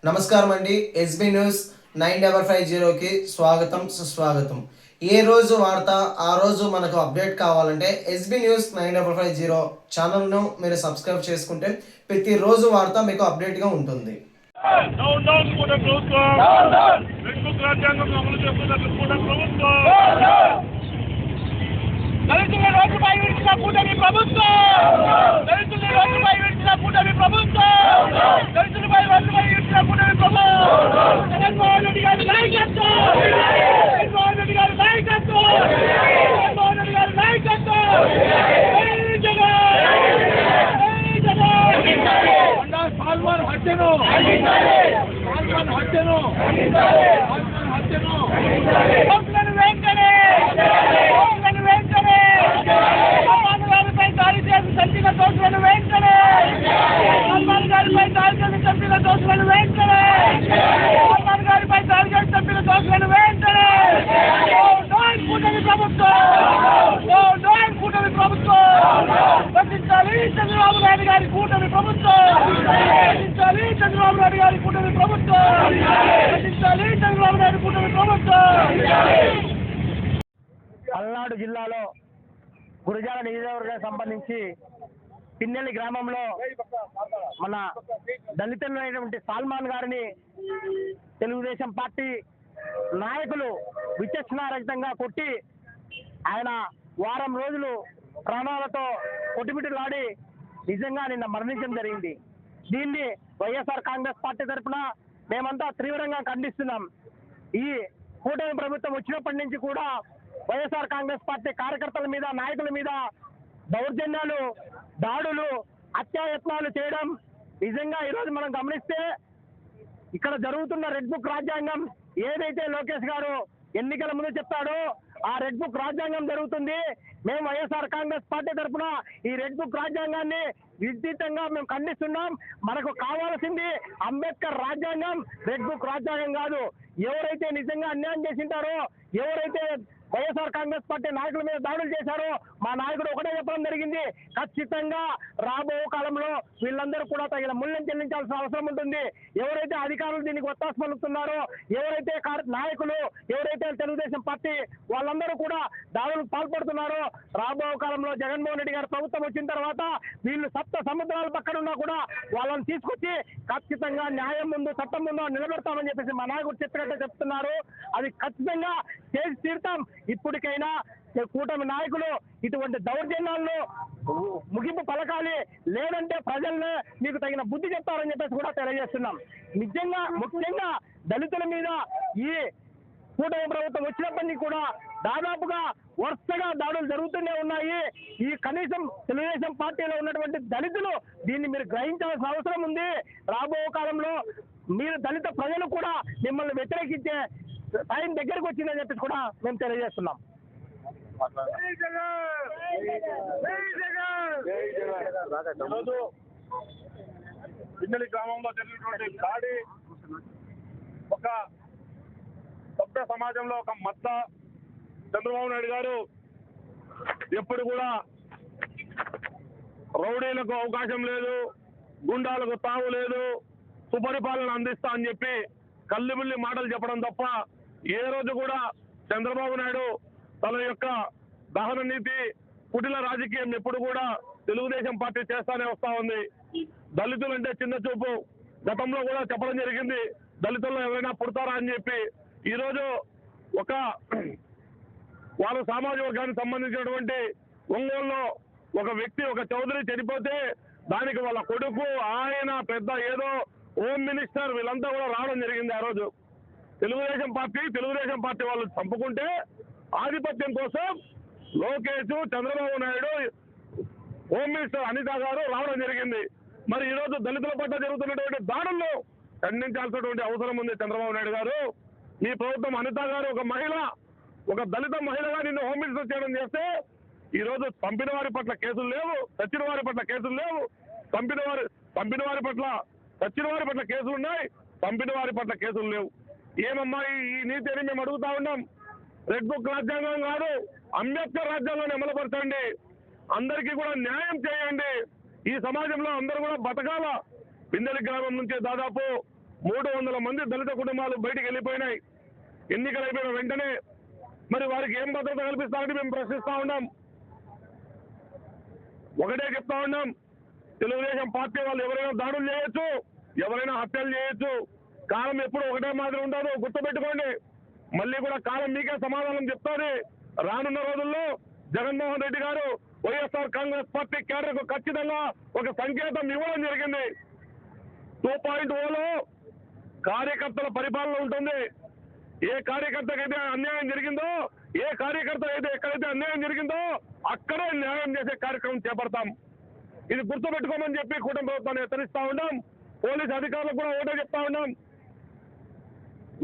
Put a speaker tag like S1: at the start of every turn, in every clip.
S1: నమస్కారం అండి. SB news 9550కి స్వాగతం సుస్వాగతం. ఏ రోజు వార్త ఆ రోజు మనకు అప్డేట్ కావాలంటే ఎస్బీ న్యూస్ 9550 ఛానల్ను మీరు సబ్స్క్రైబ్ చేసుకుంటే ప్రతిరోజు వార్త మీకు అప్డేట్గా ఉంటుంది.
S2: దళితుల రోడ్డుపై విడిచిన కూటమి ప్రభుత్వం, దళితుల రోడ్డుపై విడిచిన కూటమి ప్రభుత్వం, దళితులపై రోడ్డుపై విడిచిన కూటమి ప్రభుత్వం. జగన్మోహన్ రెడ్డి గారి నాయకత్వం, జగన్మోహన్ రెడ్డి గారి నాయకత్వం, జగన్మోహన్ రెడ్డి గారి నాయకత్వం. సాల్మాన్ హత్యను, సాల్మాన్ హత్యను, సాల్మాన్ హత్యను వెంటనే దాడి చేసి చంపిన దోషులను వెంటనే, సల్మాన్ గారిపై దాడి చేసి చంపిన దోషులను వెంటనే, సల్మాన్ గారిపై దాడి చేసి చంపిన దోషులను వెంటనే. కూటమి ప్రభుత్వం, కూటమి ప్రభుత్వం రక్షించాలి చంద్రబాబు నాయుడు గారి కూటమి ప్రభుత్వం, రక్షించాలి చంద్రబాబు నాయుడు గారి కూటమి ప్రభుత్వం, రక్షించాలి చంద్రబాబు నాయుడు కూటమి ప్రభుత్వం.
S3: పల్నాడు జిల్లాలో గురజాల నియోజకవర్గానికి సంబంధించి పిన్నెల్లి గ్రామంలో మన దళితులైనటువంటి సాల్మాన్ గారిని తెలుగుదేశం పార్టీ నాయకులు విచక్షణారహితంగా కొట్టి ఆయన వారం రోజులు ప్రాణాలతో కొట్టుమిట్టులాడి నిజంగా నిన్న మరణించడం జరిగింది. దీన్ని వైఎస్ఆర్ కాంగ్రెస్ పార్టీ తరఫున మేమంతా తీవ్రంగా ఖండిస్తున్నాం. ఈ కూటమి ప్రభుత్వం వచ్చినప్పటి నుంచి కూడా వైఎస్ఆర్ కాంగ్రెస్ పార్టీ కార్యకర్తల మీద, నాయకుల మీద దౌర్జన్యాలు, దాడులు, హత్యాయత్నాలు చేయడం నిజంగా ఈరోజు మనం గమనిస్తే ఇక్కడ జరుగుతున్న రెడ్ బుక్ రాజ్యాంగం ఏదైతే లోకేష్ గారు ఎన్నికల ముందు చెప్తాడో ఆ రెడ్ బుక్ రాజ్యాంగం జరుగుతుంది. మేము వైఎస్ఆర్ కాంగ్రెస్ పార్టీ తరఫున ఈ రెడ్ బుక్ రాజ్యాంగాన్ని విస్తృతంగా మేము ఖండిస్తున్నాం. మనకు కావాల్సింది అంబేద్కర్ రాజ్యాంగం, రెడ్ బుక్ రాజ్యాంగం కాదు. ఎవరైతే నిజంగా అన్యాయం చేసింటారో, ఎవరైతే వైఎస్ఆర్ కాంగ్రెస్ పార్టీ నాయకుల మీద దాడులు చేశారో మా నాయకుడు ఒకటే చెప్పడం జరిగింది, ఖచ్చితంగా రాబో కాలంలో వీళ్ళందరూ కూడా తగిన మూల్యం చెల్లించాల్సిన అవసరం ఉంటుంది. ఎవరైతే అధికారులు దీనికి ఒత్తాస పలుకుతున్నారో, ఎవరైతే నాయకులు, ఎవరైతే తెలుగుదేశం పార్టీ వాళ్ళందరూ కూడా దాడులకు పాల్పడుతున్నారో, రాబో కాలంలో జగన్మోహన్ రెడ్డి గారి ప్రభుత్వం వచ్చిన తర్వాత వీళ్ళు సప్త సముద్రాల పక్కన ఉన్నా కూడా వాళ్ళని తీసుకొచ్చి ఖచ్చితంగా న్యాయం ముందు, చట్టం ముందు నిలబెడతామని చెప్పేసి మా నాయకుడు చెప్పినట్టు చెప్తున్నారు. అది ఖచ్చితంగా చేసి తీరుతాం. ఇప్పటికైనా కూటమి నాయకులు ఇటువంటి దౌర్జన్యాలను ముగింపు పలకాలి, లేదంటే ప్రజల్ని మీకు తగిన బుద్ధి చెప్తారని చెప్పేసి కూడా తెలియజేస్తున్నాం. నిజంగా ముఖ్యంగా దళితుల మీద ఈ కూటమి ప్రభుత్వం వచ్చినప్పటికీ కూడా దాదాపుగా వరుసగా దాడులు జరుగుతూనే ఉన్నాయి. ఈ కనీసం తెలుగుదేశం పార్టీలో ఉన్నటువంటి దళితులు దీన్ని మీరు గ్రహించాల్సిన అవసరం ఉంది. రాబో కాలంలో మీరు దళిత ప్రజలు కూడా మిమ్మల్ని వ్యతిరేకించే టైం దగ్గరకు వచ్చిందని చెప్పేసి కూడా మేము తెలియజేస్తున్నాం.
S4: పిన్నెల్లి గ్రామంలో జరిగినటువంటి దాడి ఒక సభ్య సమాజంలో ఒక మచ్చ. చంద్రబాబు నాయుడు గారు ఎప్పుడు కూడా రౌడీలకు అవకాశం లేదు, గుండాలకు తావు లేదు, సుపరిపాలన అందిస్తా అని చెప్పి కల్లిబుల్లి మాటలు చెప్పడం తప్ప ఏ రోజు కూడా చంద్రబాబు నాయుడు తన యొక్క దహన నీతి, కుటిల రాజకీయం ఎప్పుడు కూడా తెలుగుదేశం పార్టీ చేస్తానే వస్తా ఉంది. దళితులంటే చిన్న చూపు గతంలో కూడా చెప్పడం జరిగింది, దళితుల్లో ఎవరైనా పుడతారా అని చెప్పి. ఈరోజు ఒక వాళ్ళ సామాజిక వర్గానికి సంబంధించినటువంటి ఒంగోలులో ఒక వ్యక్తి, ఒక చౌదరి చనిపోతే దానికి వాళ్ళ కొడుకు, ఆయన పెద్ద ఏదో హోమ్ మినిస్టర్ వీళ్ళంతా కూడా రావడం జరిగింది. ఆ రోజు తెలుగుదేశం పార్టీ వాళ్ళు చంపుకుంటే ఆధిపత్యం కోసం లోకేష్, చంద్రబాబు నాయుడు, హోమ్ మినిస్టర్ అనిత గారు రావడం జరిగింది. మరి ఈరోజు దళితుల పట్ల జరుగుతున్నటువంటి దాడులను ఖండించాల్సినటువంటి అవసరం ఉంది. చంద్రబాబు నాయుడు గారు, మీ ప్రభుత్వం, అనిత గారు ఒక మహిళ, ఒక దళిత మహిళగా నిన్ను హోమ్ మినిస్టర్ చేయడం చేస్తే ఈరోజు చంపిన వారి పట్ల కేసులు లేవు, చచ్చిన వారి పట్ల కేసులు లేవు. చంపిన వారి పట్ల, చచ్చిన వారి పట్ల కేసులు ఉన్నాయి, చంపిన వారి పట్ల కేసులు లేవు. ఏమమ్మా ఈ నీతి అని మేము అడుగుతా ఉన్నాం. రెడ్ బుక్ రాజ్యాంగం కాదు, అంబేద్కర్ రాజ్యాంగాన్ని అమలుపరచండి. అందరికీ కూడా న్యాయం చేయండి. ఈ సమాజంలో అందరూ కూడా బతకాల. పిన్నెల్లి గ్రామం నుంచి దాదాపు 300 మంది దళిత కుటుంబాలు బయటికి వెళ్ళిపోయినాయి. ఎన్నికలు అయిపోయిన వెంటనే మరి వారికి ఏం భద్రత కల్పిస్తామని మేము ప్రశ్నిస్తా ఉన్నాం. ఒకటే చెప్తా ఉన్నాం, తెలుగుదేశం పార్టీ వాళ్ళు ఎవరైనా దాడులు చేయొచ్చు, ఎవరైనా హత్యలు చేయొచ్చు, కాలం ఎప్పుడు ఒకటే మాదిరి ఉండదు, గుర్తుపెట్టుకోండి. మళ్ళీ కూడా కాలం మీకే సమాధానం చెప్తాది. రానున్న రోజుల్లో జగన్మోహన్ రెడ్డి గారు వైఎస్ఆర్ కాంగ్రెస్ పార్టీ క్యాడర్కు ఖచ్చితంగా ఒక సంకేతం ఇవ్వడం జరిగింది. 2.0లో కార్యకర్తల పరిపాలన ఉంటుంది. ఏ కార్యకర్తకైతే అన్యాయం జరిగిందో, ఏ కార్యకర్త అయితే ఎక్కడైతే అన్యాయం జరిగిందో అక్కడే న్యాయం చేసే కార్యక్రమం చేపడతాం. ఇది గుర్తుపెట్టుకోమని చెప్పి కూటమి ప్రభుత్వాన్ని హెచ్చరిస్తా ఉన్నాం. పోలీస్ అధికారులకు కూడా ఒకటే చెప్తా ఉన్నాం,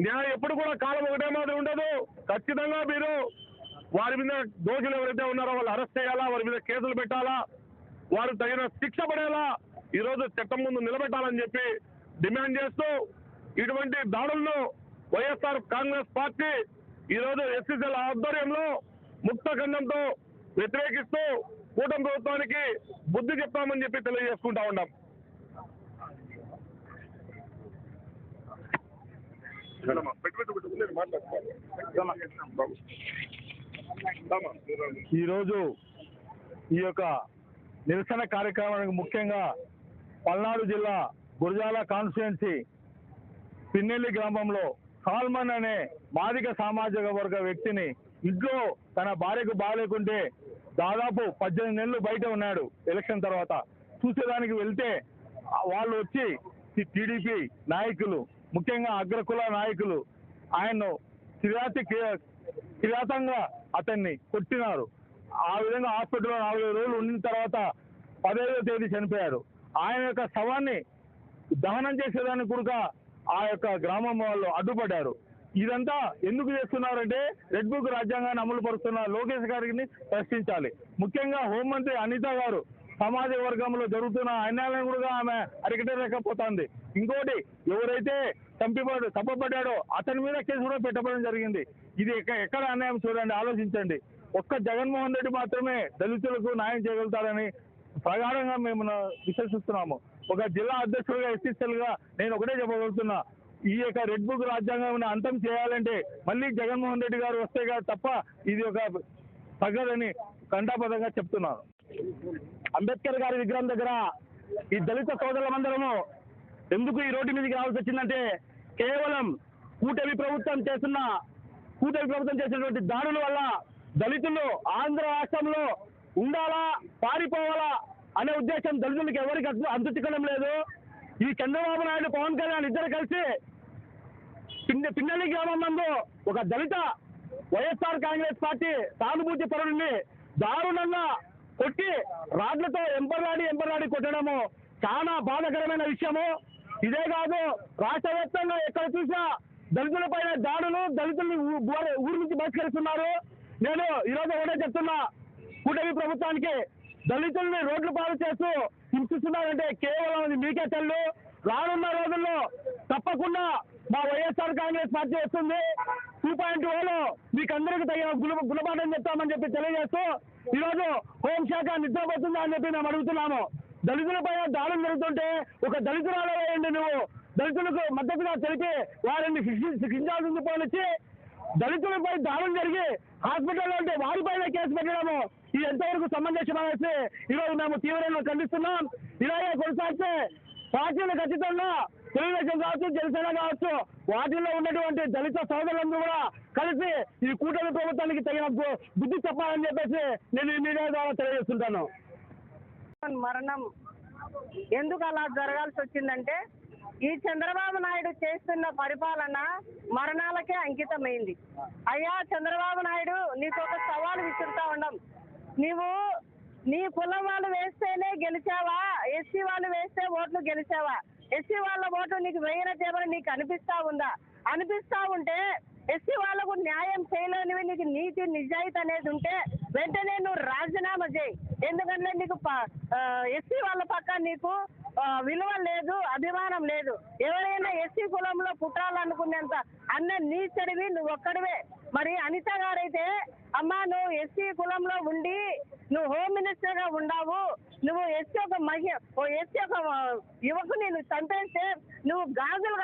S4: న్యాయం ఎప్పుడు కూడా కాలం ఒకటే మాదిరి ఉండదు. ఖచ్చితంగా మీరు వారి మీద దోషులు ఎవరైతే ఉన్నారో వాళ్ళు అరెస్ట్ చేయాలా, వారి మీద కేసులు పెట్టాలా, వారు తగిన శిక్ష పడేలా ఈరోజు చట్టం ముందు నిలబెట్టాలని చెప్పి డిమాండ్ చేస్తూ ఇటువంటి దాడులను వైఎస్ఆర్ కాంగ్రెస్ పార్టీ ఈరోజు ఎస్సీసీల ఆధ్వర్యంలో ముక్త ఖండంతో వ్యతిరేకిస్తూ కూటమి ప్రభుత్వానికి బుద్ధి చెప్తామని చెప్పి తెలియజేసుకుంటా ఉన్నాం.
S3: ఈరోజు ఈ యొక్క నిరసన కార్యక్రమానికి ముఖ్యంగా పల్నాడు జిల్లా గురజాల కాన్స్టిట్యుయెన్సీ పిన్నెల్లి గ్రామంలో సాల్మన్ అనే మాదిగ సామాజిక వర్గ వ్యక్తిని ఇంట్లో తన భార్యకు బాగాలేకుంటే దాదాపు 18 నెలలు బయట ఉన్నాడు. ఎలక్షన్ తర్వాత చూసేదానికి వెళ్తే వాళ్ళు వచ్చి టీడీపీ నాయకులు, ముఖ్యంగా అగ్రకుల నాయకులు ఆయన్ను కిరాతంగా అతన్ని కొట్టినారు. ఆ విధంగా హాస్పిటల్లో 4 రోజులు ఉండిన తర్వాత 15వ తేదీ చనిపోయారు. ఆయన యొక్క శవాన్ని దహనం చేసేదానికి కూడా ఆ యొక్క గ్రామం వాళ్ళు అడ్డుపడ్డారు. ఇదంతా ఎందుకు చేస్తున్నారంటే రెడ్ బుక్ రాజ్యాంగాన్ని అమలు పరుస్తున్న లోకేష్ గారిని ప్రశ్నించాలి. ముఖ్యంగా హోంమంత్రి అనిత గారు సమాజ వర్గంలో జరుగుతున్న అన్యాయాలను కూడా ఆమె అరికట్టలేకపోతుంది. ఇంకోటి, ఎవరైతే తప్పబడ్డాడో అతని మీద కేసు కూడా పెట్టబడడం జరిగింది. ఇది ఎక్కడ అన్యాయం చూడండి, ఆలోచించండి. ఒక్క జగన్మోహన్ రెడ్డి మాత్రమే దళితులకు న్యాయం చేయగలుగుతారని ప్రగాఢంగా మేము విశ్వసిస్తున్నాము. ఒక జిల్లా అధ్యక్షుడిగా ఎస్సీసీలుగా నేను ఒకటే చెప్పగలుగుతున్నా, ఈ యొక్క రెడ్ బుక్ రాజ్యాంగం అంతం చేయాలంటే మళ్ళీ జగన్మోహన్ రెడ్డి గారు వస్తే తప్ప ఇది ఒక తగ్గదని కంఠాపదంగా చెప్తున్నాను. అంబేద్కర్ గారి విగ్రహం దగ్గర ఈ దళిత సోదరులందరము ఎందుకు ఈ రోడ్డు మీదకి రావాల్సి వచ్చిందంటే కేవలం కూటమి ప్రభుత్వం చేసినటువంటి దాడుల వల్ల దళితులు ఆంధ్ర రాష్ట్రంలో ఉండాలా, పారిపోవాలా అనే ఉద్దేశం దళితులకు ఎవరికి అంతుచిక్కడం లేదు. ఈ చంద్రబాబు నాయుడు, పవన్ కళ్యాణ్ ఇద్దరు కలిసి పిన్నెల్లి గ్రామం నందు ఒక దళిత వైఎస్ఆర్ కాంగ్రెస్ పార్టీ సానుభూతి పరుడిని దారుణంగా కొట్టి రాడ్లతో ఎంపర్లాడి కొట్టడము చాలా బాధాకరమైన విషయము. ఇదే కాదు, రాష్ట్ర వ్యాప్తంగా ఎక్కడ చూసినా దళితులపైన దాడులు, దళితుల్ని ఊరి నుంచి బహిష్కరిస్తున్నారు. నేను ఈరోజు ఒకటే చెప్తున్నా, కూటమి ప్రభుత్వానికి దళితుల్ని రోడ్లు పాలు చేస్తూ హింసిస్తున్నారంటే కేవలం అది మీకే తెల్లు. రానున్న రోజుల్లో తప్పకుండా మా వైఎస్ఆర్ కాంగ్రెస్ పార్టీ వస్తుంది. 2.0లో మీకు అందరికీ తగిన గుణపాఠం చెప్తామని చెప్పి తెలియజేస్తూ ఈరోజు హోంశాఖ నిద్రపోతుందా అని చెప్పి మేము అడుగుతున్నాము. దళితులపై దాడులు జరుగుతుంటే ఒక దళితురాలు వేయండి, నువ్వు దళితులకు మద్దతుగా తెలిపి వారిని శిక్షించాల్సింది పోనిచ్చి దళితులపై దాడులు జరిగి హాస్పిటల్లో ఉంటే వారిపైన కేసు పెట్టడము ఇది ఎంతవరకు సమంజసమనేసి ఈరోజు మేము తీవ్రంగా ఖండిస్తున్నాం. ఇలాగే కొనసాగితే పార్టీలు ఖచ్చితంగా తెలుగుదేశం కావచ్చు, జనసేన కావచ్చు, వాటిల్లో ఉన్నటువంటి దళిత సోదరులందరూ కూడా కలిసి ఈ కూటమి ప్రభుత్వానికి తగిన బుద్ధి చెప్పాలని చెప్పేసి నేను ఈ మీడియా ద్వారా తెలియజేస్తుంటాను.
S5: మరణం ఎందుకు అలా జరగాల్సి వచ్చిందంటే ఈ చంద్రబాబు నాయుడు చేస్తున్న పరిపాలన మరణాలకే అంకితమైంది. అయ్యా చంద్రబాబు నాయుడు, నీకు ఒక సవాలు విసురుతా ఉండం. నీవు నీ కులం వాళ్ళు వేస్తేనే గెలిచావా, ఎస్సీ వాళ్ళు వేస్తే ఓట్లు గెలిచావా? ఎస్సీ వాళ్ళ ఓటు నీకు వేయనదేమని నీకు అనిపిస్తా ఉందా? అనిపిస్తా ఉంటే ఎస్సీ వాళ్ళకు న్యాయం చేయలేనివి, నీకు నీతి నిజాయితీ అనేది ఉంటే వెంటనే నువ్వు రాజీనామా చేయి. ఎందుకంటే నీకు ఎస్సీ వాళ్ళ పక్క నీకు విలువ లేదు, అభిమానం లేదు. ఎవరైనా ఎస్సీ కులంలో పుట్టాలనుకునేంత అన్న నీచడివి నువ్వు ఒక్కడివే. మరి అనిత గారైతే అమ్మా నువ్వు ఎస్సీ కులంలో ఉండి నువ్వు హోమ్ మినిస్టర్ గా ఉన్నావు, నువ్వు ఎస్సీ ఒక ఎస్సీ ఒక యువకుని నువ్వు చంపేస్తే నువ్వు గాజులు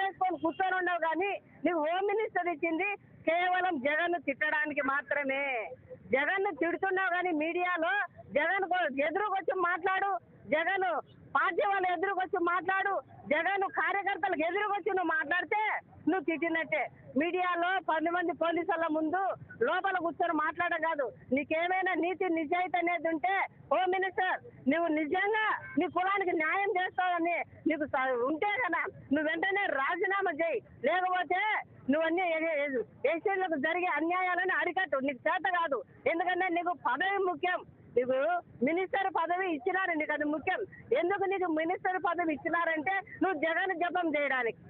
S5: వేసుకొని కూర్చొని ఉన్నావు, కానీ నీకు హోమ్ మినిస్టర్ ఇచ్చింది కేవలం జగన్ తిట్టడానికి మాత్రమే. జగన్ తిడుతున్నావు కానీ మీడియాలో జగన్ ఎదురుకొచ్చి మాట్లాడు, జగన్ పార్టీ వాళ్ళు ఎదురుకొచ్చి మాట్లాడు, జగన్ కార్యకర్తలకు ఎదురుకొచ్చి నువ్వు మాట్లాడితే నువ్వు తిట్టినట్టే. మీడియాలో 10 మంది పోలీసుల ముందు లోపల కూర్చొని మాట్లాడడం కాదు. నీకేమైనా నీతి నిజాయితీ అనేది ఉంటే హోమ్ మినిస్టర్ నువ్వు నిజంగా నీ కులానికి న్యాయం చేస్తావని నీకు ఉంటే కదా నువ్వు వెంటనే రాజీనామా చేయి, లేకపోతే నువ్వన్నీ ఎస్సీలకు జరిగే అన్యాయాలను అరికట్టు. నీకు చేత కాదు, ఎందుకంటే నీకు పదవి ముఖ్యం. నీకు మినిస్టర్ పదవి ఇచ్చినారు, నీకు అది ముఖ్యం. ఎందుకు నీకు మినిస్టర్ పదవి ఇచ్చినారంటే నువ్వు జగన్ జపం చేయడానికి.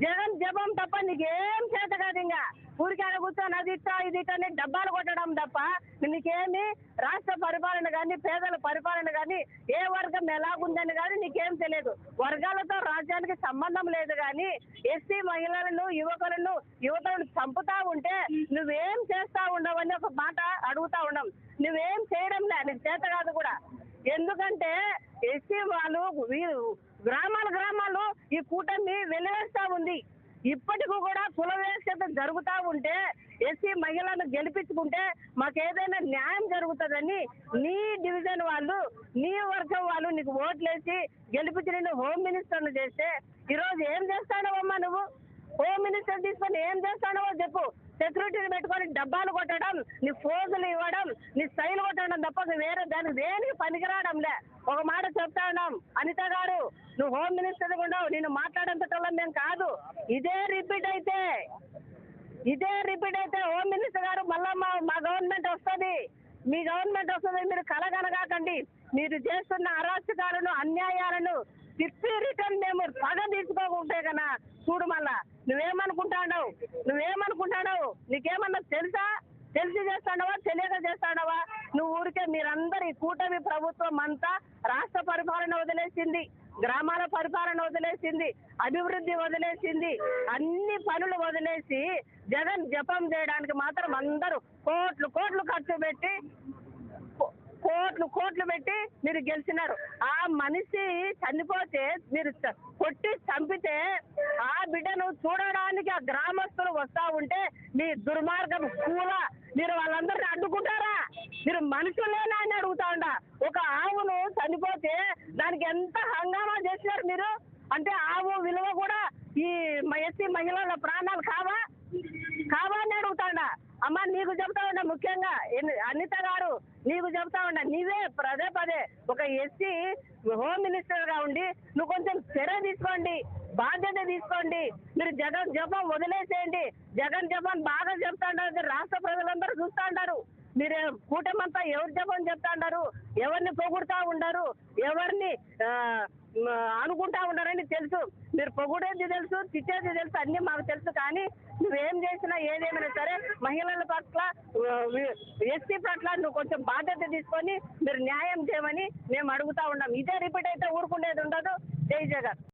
S5: జగన్ జపం తప్ప నీకేం చేత కాదు. ఇంకా ఊరికాడ కూర్చొని అది ఇట్టా ఇది ఇట్టా అని డబ్బాలు కొట్టడం తప్ప నీకేమి రాష్ట్ర పరిపాలన కానీ పేదల పరిపాలన కానీ ఏ వర్గం ఎలాగుందని కానీ నీకేం తెలియదు. వర్గాలతో రాజ్యానికి సంబంధం లేదు, కానీ ఎస్సీ మహిళలను యువతలను చంపుతా ఉంటే నువ్వేం చేస్తా ఉండవని ఒక మాట అడుగుతా ఉన్నాం. నువ్వేం చేయడంలే, నీకు చేత కాదు కూడా. ఎందుకంటే ఎస్సీ వాళ్ళు గ్రామాలు ఈ కూటమి వెలివేస్తా ఉంది. ఇప్పటికీ కూడా కుల వివక్షత జరుగుతూ ఉంటే ఎస్సీ మహిళలను గెలిపించుకుంటే మాకేదైనా న్యాయం జరుగుతుందని నీ డివిజన్ వాళ్ళు, నీ వర్గం వాళ్ళు నీకు ఓట్లేసి గెలిపించి నేను హోమ్ మినిస్టర్ను చేస్తే ఈరోజు ఏం చేస్తానవమ్మా నువ్వు? హోమ్ మినిస్టర్ తీసుకొని ఏం చేస్తానవో చెప్పు. సెక్యూరిటీని పెట్టుకొని డబ్బాలు కొట్టడం, నీ ఫోజులు ఇవ్వడం, నీ స్టైల్ కొట్టడం తప్ప వేరే దానికి దేనికి పనికిరావడంలే. ఒక మాట చెప్తా ఉన్నాం, అనిత గారు నువ్వు హోమ్ మినిస్టర్ ఉండవు, నేను మాట్లాడేంతటోళ్ళం మేము కాదు. ఇదే రిపీట్ అయితే హోమ్ మినిస్టర్ గారు మళ్ళా మా గవర్నమెంట్ వస్తుంది, మీ గవర్నమెంట్ వస్తుంది. మీరు కలగనగాకండి. మీరు చేస్తున్న అరాచకాలను అన్యాయాలను తిప్పి రిటర్న్ మేము పగ తీసుకోకుంటే కన్నా చూడు. మళ్ళా నువ్వేమనుకుంటాడావు? నీకేమన్నా తెలుసా? తెలిసి చేస్తాడవా, తెలియక చేస్తాడవా? నువ్వు ఊరికే మీరందరి కూటమి ప్రభుత్వం అంతా రాష్ట్ర పరిపాలన వదిలేసింది, గ్రామాల పరిపాలన వదిలేసింది, అభివృద్ధి వదిలేసింది, అన్ని పనులు వదిలేసి జగన్ జపం చేయడానికి మాత్రం అందరూ కోట్లు ఖర్చు పెట్టి కోట్లు పెట్టి మీరు గెలిచినారు. ఆ మనిషి చనిపోతే మీరు కొట్టి చంపితే ఆ బిడ్డను చూడడానికి ఆ గ్రామస్తులు వస్తా ఉంటే మీ దుర్మార్గం మీరు వాళ్ళందరినీ అడ్డుకుంటారా? మీరు మనుషులేనా అని అడుగుతా ఉండా. ఒక ఆవును చనిపోతే దానికి ఎంత హంగామా చేసినారు మీరు. అంటే ఆవు విలువ కూడా ఈ ఎస్సీ మహిళల ప్రాణాలు కావా అని అడుగుతాండా. అమ్మ నీకు చెప్తా ఉండా, ముఖ్యంగా అనిత గారు నీకు చెప్తా ఉండా, నీవే పదే ఒక ఎస్సీ హోమ్ మినిస్టర్ గా ఉండి నువ్వు కొంచెం చర్య తీసుకోండి, బాధ్యత తీసుకోండి. మీరు జగన్ జపం వదిలేసేయండి. జగన్ జపం బాగా చెప్తాంటారు, రాష్ట్ర ప్రజలందరూ చూస్తా ఉంటారు. మీరు కూటమంతా ఎవరు జపం చెప్తా ఉంటారు, ఎవరిని పొగుడుతా ఉండరు, ఎవరిని అనుకుంటా ఉండారని తెలుసు. మీరు పొగుడేది తెలుసు, తిట్టేది తెలుసు, అన్ని మాకు తెలుసు. కానీ నువ్వేం చేసినా ఏదేమైనా సరే మహిళల పట్ల ఎస్సీ పట్ల నువ్వు కొంచెం బాధ్యత తీసుకొని మీరు న్యాయం చేయమని మేము అడుగుతా ఉన్నాం. ఇదే రిపీట్ అయితే ఊరుకునేది ఉండదు. జై జగన్.